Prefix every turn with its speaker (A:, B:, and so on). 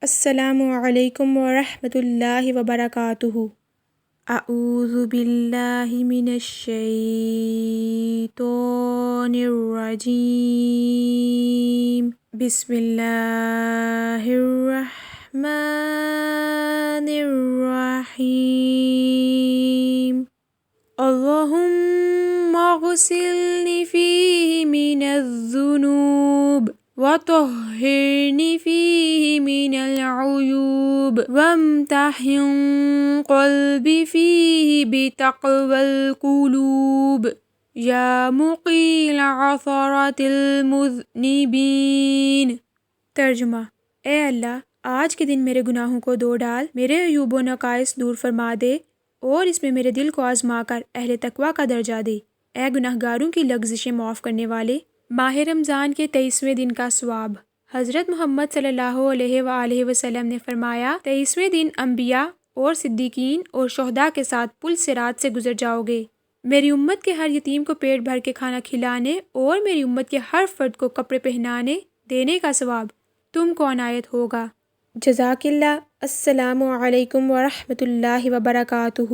A: السلام علیکم ورحمۃ اللہ وبرکاتہ۔ اعوذ باللہ من الشیطان الرجیم، بسم اللہ الرحمن الرحیم۔ اللہم اغسلنی فیہ من الذنوب وطہرنی فیہ من العیوب وامتحن قلبی فیہ بتقوی القلوب یا مقیل عثرۃ المذنبین۔ ترجمہ: اے اللہ، آج کے دن میرے گناہوں کو دھو ڈال، میرے عیوب و نقائص دور فرما دے اور اس میں میرے دل کو آزما کر اہل تقویٰ کا درجہ دے۔ اے گناہگاروں کی لغزشیں معاف کرنے والے، ماہ رمضان کے 23ویں دن کا ثواب۔ حضرت محمد صلی اللہ علیہ وآلہ وسلم نے فرمایا، 23ویں دن انبیاء اور صدیقین اور شہداء کے ساتھ پل صراط سے گزر جاؤ گے۔ میری امت کے ہر یتیم کو پیٹ بھر کے کھانا کھلانے اور میری امت کے ہر فرد کو کپڑے پہنانے دینے کا ثواب تم کو عنایت ہوگا۔ جزاک اللہ۔ السلام علیکم ورحمۃ اللہ وبرکاتہ۔